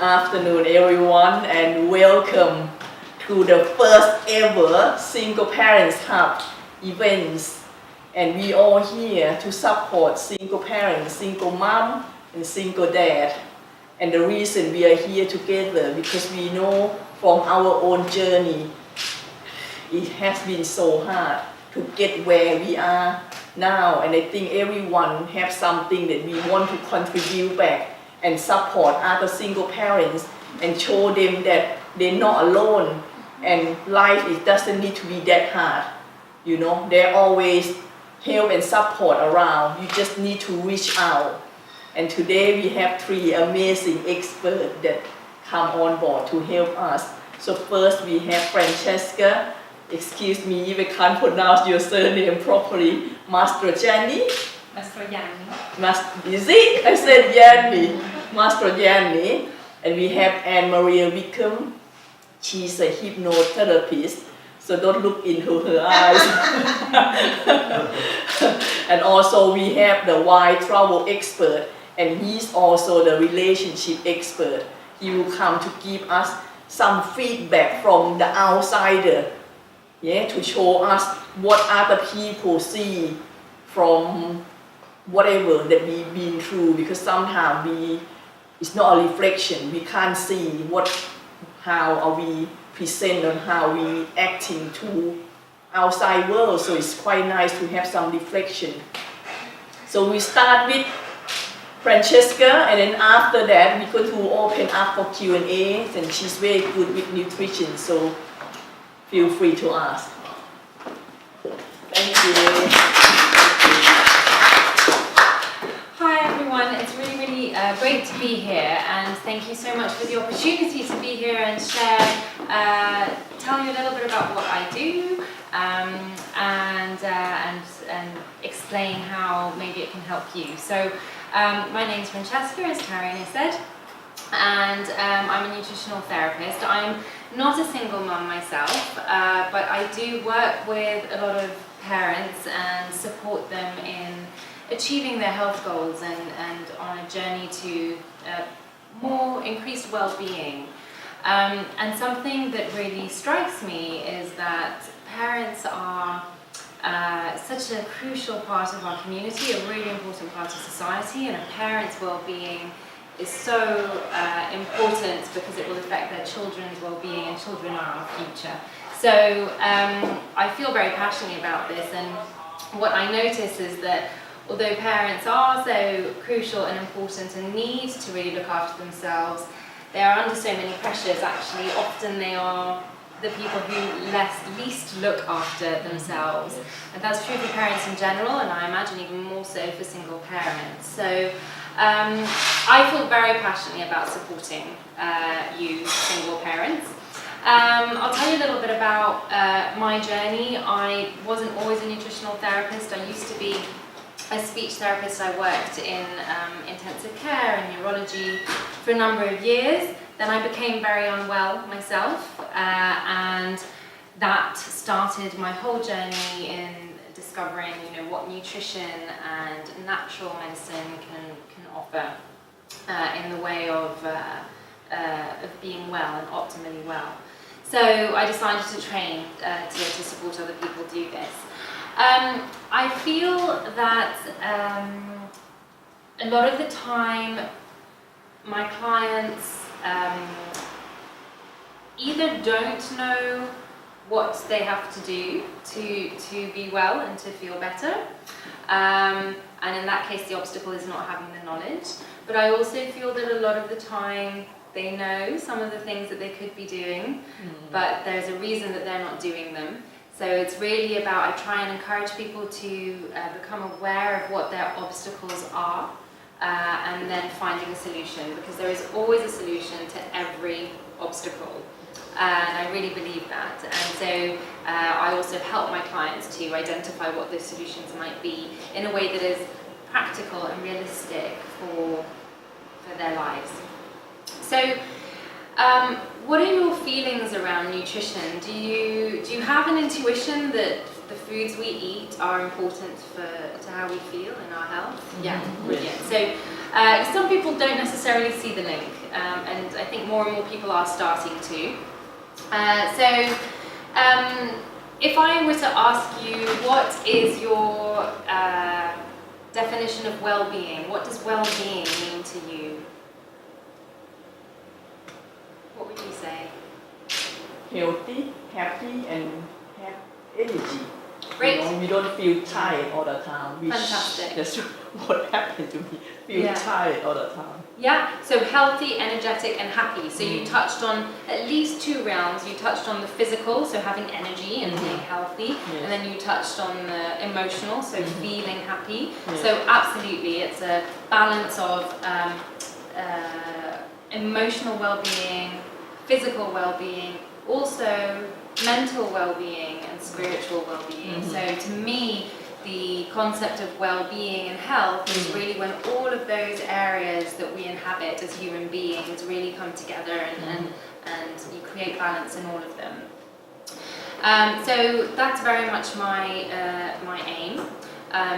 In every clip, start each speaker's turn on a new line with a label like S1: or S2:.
S1: afternoon, everyone, and welcome to the first ever Single Parents Hub events. And we all here to support single parents, single mom, and single dad. And the reason we are here together because we know from our own journey, it has been so hard to get where we are now. And I think everyone has something that we want to contribute back and support other single parents and show them that they're not alone and life it doesn't need to be that hard. You know, there always help and support around. You just need to reach out. And today we have 3 amazing experts that come on board to help us. So first we have Francesca, excuse me if I can't pronounce your surname properly, Mastrojanni.
S2: Mastrojanni.
S1: Is it? I said Yanni. Mastrojanni. And we have Anne-Maria Wickham. She's a hypnotherapist, so don't look into her eyes. And also we have the wide travel expert, and he's also the relationship expert. He will come to give us some feedback from the outsider, to show us what other people see from whatever that we've been through, because sometimes it's not a reflection. We can't see how are we present and how we acting to outside world. So it's quite nice to have some reflection. So we start with Francesca, and then after that we're going to open up for Q&A, and she's very good with nutrition, so feel free to ask. Thank you.
S2: Hi everyone, it's really great to be here, and thank you so much for the opportunity to be here and share, tell you a little bit about what I do, and explain how maybe it can help you. So my name is Francesca, as Karina said, and I'm a nutritional therapist. I'm not a single mum myself, but I do work with a lot of parents and support them in achieving their health goals and on a journey to more increased well-being. And something that really strikes me is that parents are such a crucial part of our community, a really important part of society, and a parent's well-being is so important because it will affect their children's well-being, and children are our future. So I feel very passionate about this, and what I notice is that although parents are so crucial and important and need to really look after themselves, they are under so many pressures. Actually, often they are the people who least look after themselves. And that's true for parents in general, and I imagine even more so for single parents. So I feel very passionately about supporting you single parents. I'll tell you a little bit about my journey. I wasn't always a nutritional therapist. I used to be a speech therapist. I worked in intensive care and neurology for a number of years. Then I became very unwell myself, and that started my whole journey in discovering, what nutrition and natural medicine can offer in the way of being well and optimally well. So I decided to train to support other people do this. I feel that a lot of the time my clients either don't know what they have to do to be well and to feel better, and in that case the obstacle is not having the knowledge, but I also feel that a lot of the time they know some of the things that they could be doing, but there's a reason that they're not doing them. So it's really about, I try and encourage people to become aware of what their obstacles are, and then finding a solution, because there is always a solution to every obstacle. And I really believe that. And so I also help my clients to identify what those solutions might be in a way that is practical and realistic for their lives. So what are your feelings around nutrition? Do you have an intuition that the foods we eat are important to how we feel and our health? Yeah, brilliant. So some people don't necessarily see the link. and I think more and more people are starting to. If I were to ask you, what is your definition of well-being? What does well-being mean to you? What would you say?
S1: Healthy, happy, and have energy.
S2: Great.
S1: You don't feel tired all the time. Which
S2: Fantastic.
S1: That's what happened to me. Feel tired all the time.
S2: Yeah, so healthy, energetic, and happy. So you touched on at least two realms. You touched on the physical, so having energy and being healthy, and then you touched on the emotional, so feeling happy. So absolutely, it's a balance of emotional well-being, physical well-being, also mental well-being and spiritual well-being. So to me, the concept of well-being and health is really when all of those areas that we inhabit as human beings really come together and you create balance in all of them. So that's very much my aim,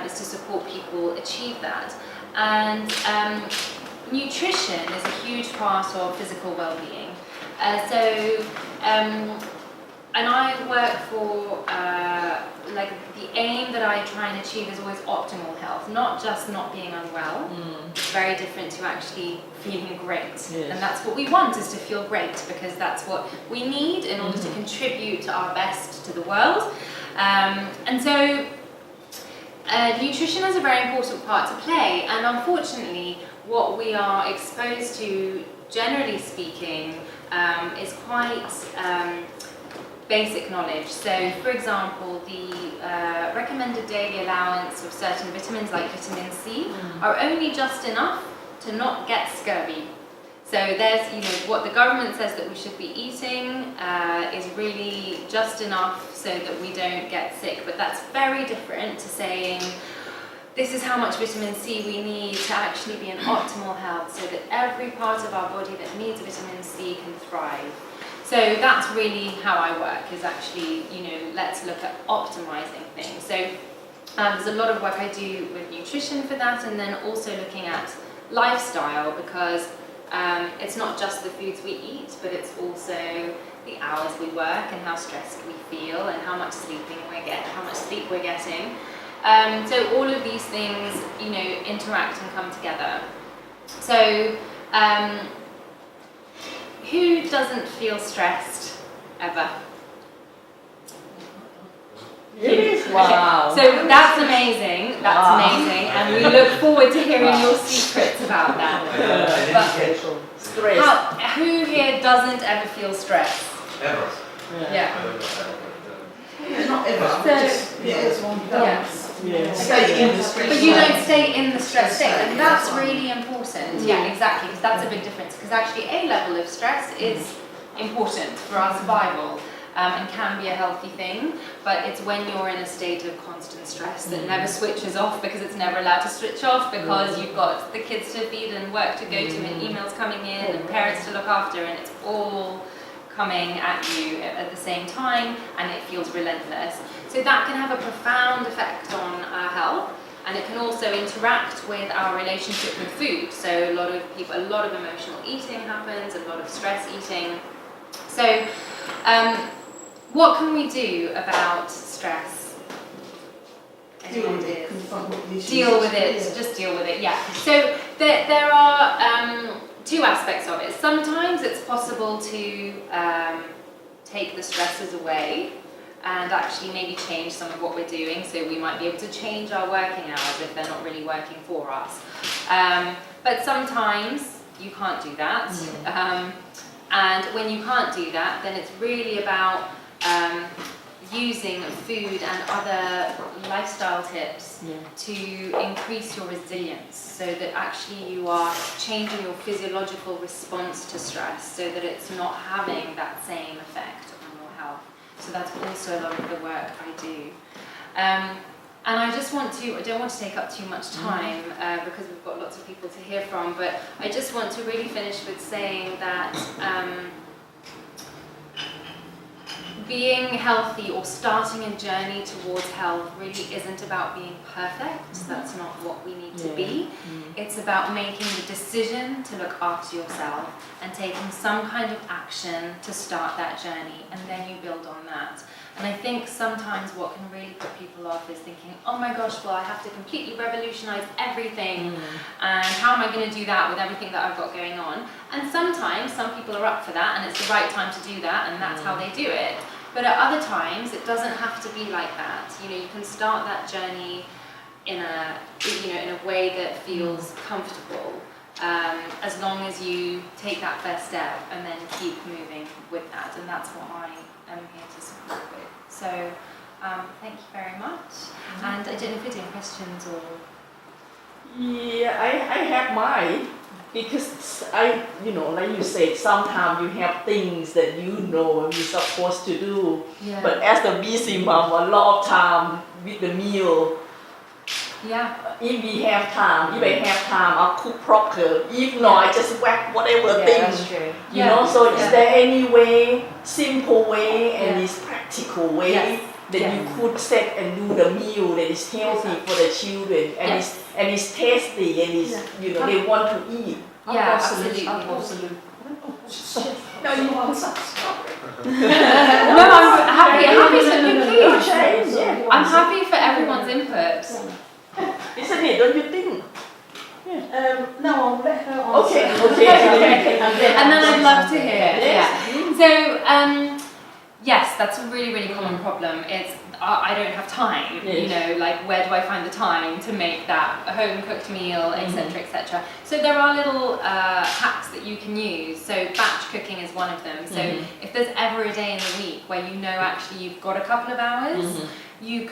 S2: is to support people achieve that. And nutrition is a huge part of physical well-being. And I work for, the aim that I try and achieve is always optimal health, not just not being unwell. It's very different to actually feeling great. Yes. And that's what we want, is to feel great, because that's what we need in order to contribute to our best to the world. And so nutrition has a very important part to play, and unfortunately what we are exposed to, generally speaking, is quite basic knowledge. So, for example, the recommended daily allowance of certain vitamins like vitamin C are only just enough to not get scurvy. So there's, what the government says that we should be eating is really just enough so that we don't get sick. But that's very different to saying, this is how much vitamin C we need to actually be in optimal health, so that every part of our body that needs vitamin C can thrive. So that's really how I work, is actually, let's look at optimizing things. So there's a lot of work I do with nutrition for that, and then also looking at lifestyle, because it's not just the foods we eat, but it's also the hours we work and how stressed we feel and how much sleep we're getting. So all of these things, interact and come together. So who doesn't feel stressed ever?
S1: Yes. Wow.
S2: So that's amazing. Amazing, and we look forward to hearing your secrets about that.
S1: Stress.
S2: Who here doesn't ever feel stress?
S3: Ever.
S2: Yeah.
S4: Not ever. Stay in the stress.
S2: But you don't stay in the stress state, and that's really important. Yeah, exactly, because that's a big difference. Because actually, a level of stress is important for our survival, and can be a healthy thing. But it's when you're in a state of constant stress that never switches off, because it's never allowed to switch off, because you've got the kids to feed and work to go to and emails coming in and parents to look after, and it's all coming at you at the same time, and it feels relentless. So that can have a profound effect on our health, and it can also interact with our relationship with food. So a lot of emotional eating happens, a lot of stress eating. So what can we do about stress?
S4: Deal with it.
S2: Deal with it, just deal with it, yeah. So there are two aspects of it. Sometimes it's possible to take the stresses away and actually maybe change some of what we're doing. So we might be able to change our working hours if they're not really working for us. But sometimes you can't do that. And when you can't do that, then it's really about using food and other lifestyle tips to increase your resilience, so that actually you are changing your physiological response to stress, so that it's not having that same effect on your health. So that's also a lot of the work I do. And I don't want to take up too much time because we've got lots of people to hear from, but I just want to really finish with saying that being healthy or starting a journey towards health really isn't about being perfect. That's not what we need to be. It's about making the decision to look after yourself and taking some kind of action to start that journey, and then you build on that. And I think sometimes what can really put people off is thinking, oh my gosh, well, I have to completely revolutionize everything, and how am I going to do that with everything that I've got going on? And sometimes some people are up for that, and it's the right time to do that, and that's how they do it. But at other times, it doesn't have to be like that. You know, you can start that journey in a way that feels comfortable, as long as you take that first step and then keep moving with that. And that's what I am here to support with. So, thank you very much. And I don't know if you have any questions or...
S1: Yeah, I have mine. Because like you said, sometimes you have things that you know you're supposed to do.
S2: Yeah.
S1: But as a busy mom, a lot of time with the meal.
S2: Yeah.
S1: If I have time, I'll cook proper. If not, I just whack whatever thing.
S4: That's true.
S1: You know, so is there any way, simple way and is practical way that you could set and do the meal that is healthy for the children and it's tasty and is they want to eat?
S2: Yeah, absolutely.
S1: No, you want some.
S2: No, I'm happy to include. I'm happy for everyone's input.
S1: Isn't it? Don't you think?
S4: No, I'll let her answer.
S1: Okay.
S2: And then I'd love to hear. So, yes, that's a really, really common problem. It's I don't have time. You know, like where do I find the time to make that a home cooked meal, etc., etc. So there are little hacks that you can use. So batch cooking is one of them. So if there's ever a day in the week where you know actually you've got a couple of hours, you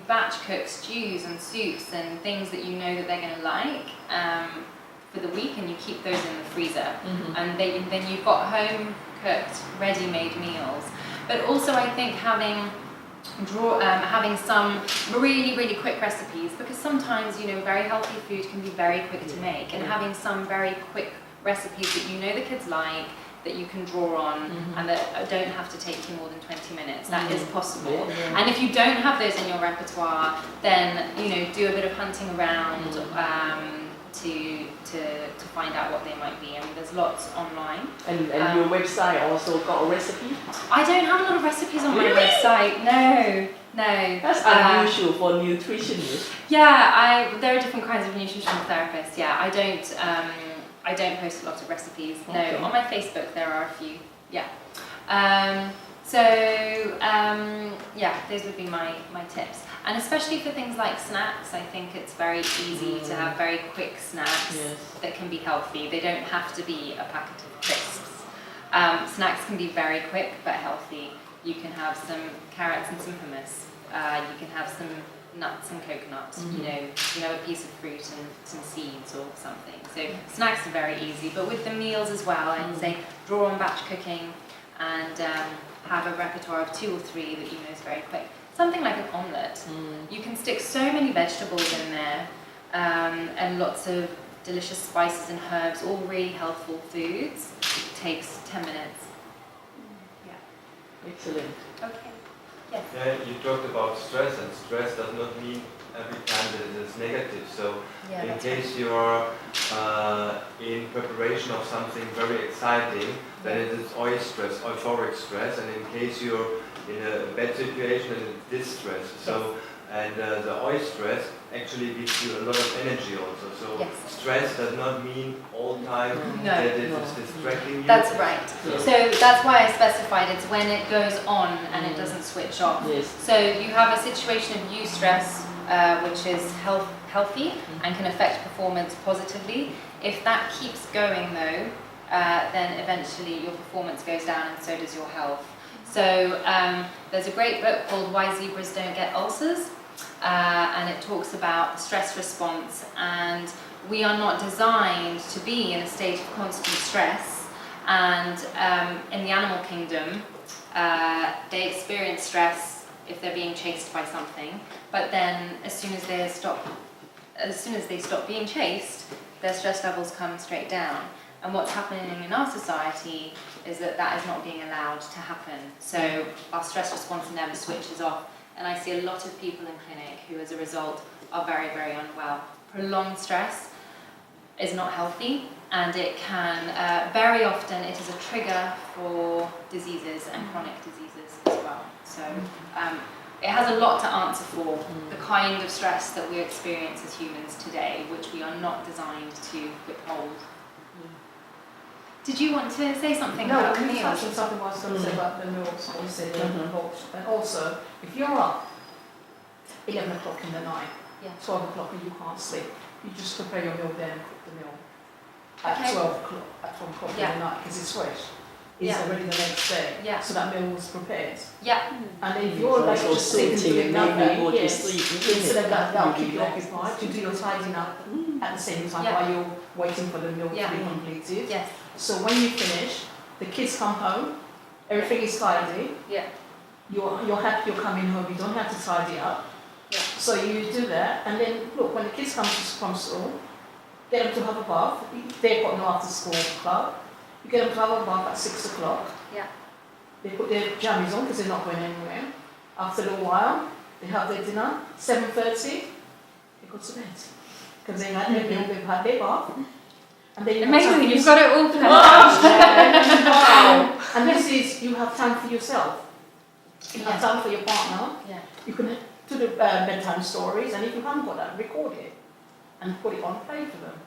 S2: batch cook stews and soups and things that you know that they're going to like for the week, and you keep those in the freezer. And then you've got home cooked, ready-made meals. But also I think having some really, really quick recipes, because sometimes, very healthy food can be very quick to make, and having some very quick recipes that you know the kids like, that you can draw on, and that don't have to take you more than 20 minutes. That is possible. And if you don't have those in your repertoire, then, do a bit of hunting around to find out what they might be. I mean, there's lots online. And
S1: your website also got a recipe?
S2: I don't have a lot of recipes on my website. No.
S1: That's unusual for nutritionists.
S2: Yeah, there are different kinds of nutritional therapists. Yeah, I don't post a lot of recipes. Okay. No, on my Facebook there are a few. Yeah. Those would be my tips. And especially for things like snacks, I think it's very easy to have very quick snacks that can be healthy. They don't have to be a packet of crisps. Snacks can be very quick but healthy. You can have some carrots and some hummus. You can have some nuts and coconuts. You have a piece of fruit and some seeds or something. So snacks are very easy. But with the meals as well, I'd say draw on batch cooking and have a repertoire of 2 or 3 that you know is very quick. Something like an omelette. You can stick so many vegetables in there and lots of delicious spices and herbs, all really healthful foods. It takes 10 minutes. Yeah.
S1: Excellent.
S2: Okay. Yes.
S3: Yeah, you talked about stress, and stress does not mean every time that it is negative. So in case you're in preparation of something very exciting, then it is euphoric stress, and in case you're in a bad situation and distress. So the eustress actually gives you a lot of energy also. So stress does not mean all time that it is distracting you.
S2: That's right. So that's why I specified it's when it goes on and it doesn't switch off. So you have a situation of eustress, which is healthy and can affect performance positively. If that keeps going though, then eventually your performance goes down and so does your health. So there's a great book called Why Zebras Don't Get Ulcers, and it talks about the stress response, and we are not designed to be in a state of constant stress, and in the animal kingdom they experience stress if they're being chased by something, but then as soon as they stop being chased, their stress levels come straight down. And what's happening in our society is that that is not being allowed to happen. So our stress response never switches off. And I see a lot of people in clinic who, as a result, are very, very unwell. Prolonged stress is not healthy, and it can, very often, it is a trigger for diseases and chronic diseases as well. So it has a lot to answer for, the kind of stress that we experience as humans today, which we are not designed to withhold. Did you want to say something about
S4: No, you
S2: meals?
S4: touched on something I was going to say about the meals, what you said, and also, if you're up 11 o'clock in the night, 12 o'clock and you can't sleep, you just prepare your meal then and cook the meal at 12 o'clock in the night, because it's fresh. It's already the next day, so that meal was prepared. And then if you're like just sleeping nothing, instead of that'll keep you occupied, you do your tidying up at the same time while you're waiting for the meal to be completed. So when you finish, the kids come home, everything is tidy. You're happy you're coming home, you don't have to tidy up. So you do that, and then look, when the kids come from school, get them to have a bath. They've got no after school club. You get them to have a bath at 6 o'clock. They put their jammies on because they're not going anywhere. After a little while, they have their dinner. 7:30, they go to bed. Because they had their meal, they've had their bath. And then
S2: Amazing, you've got it all planned.
S4: Wow. And this is, you have time for yourself. You have time for your partner. You can do the bedtime stories, and if you haven't got that, record it and put it on play for them.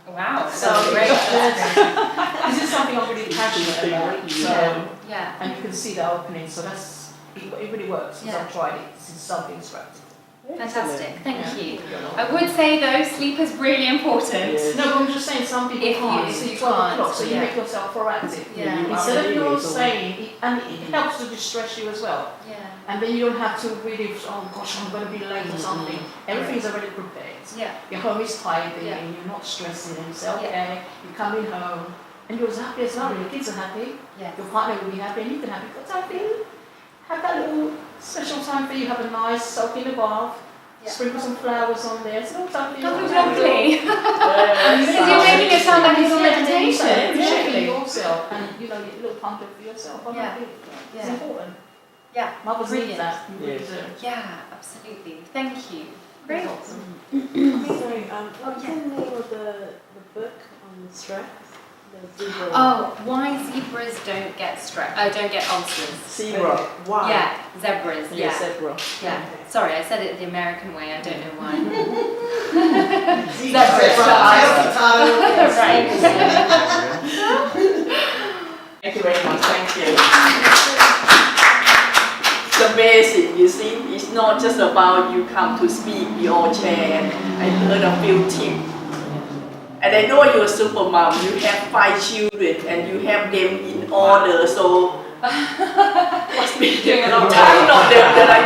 S2: Wow,
S4: So
S2: great.
S4: This is something I'm really passionate about. So,
S2: Yeah.
S4: and you can see the opening, so it really works. Because I've tried it since self-instructed.
S2: Fantastic, thank you. I would say though, sleep is really important.
S4: No, but I'm just saying some people can't sleep 12 o'clock, so you make yourself proactive. Instead of you saying, and it helps to distress you as well. And then you don't have to really, oh gosh, I'm going to be late or something. Everything's already prepared. Your home is tidy and you're not stressing, and you say, okay, you're coming home and you're as happy as well, your kids are happy, your partner will be happy, and you can have a good time for you. Have that little special time for you, have a nice soak in the bath, sprinkle some flowers on there, it's a little time for you.
S2: Lovely. Because you're making it sound like it's a meditation.
S4: Exactly. Yourself, and you know, your little pamphlet for yourself. It's important. Mothers need that.
S2: Yeah, absolutely. Thank you. Great.
S5: Sorry, what's the name of the book on stress?
S2: Why zebras don't get don't get ulcers.
S1: Zebra.
S5: Why?
S2: Yeah, zebras.
S1: Zebra.
S2: Yeah. Sorry, I said it the American way. I don't know why. Right.
S1: Thank you very much. Thank you. It's amazing, you see. It's not just about you come to speak, we all share. I learned a few tips. And I know you're a super mom. You have 5 children and you have them in order, so must be
S2: Doing a lot
S1: ton of them that I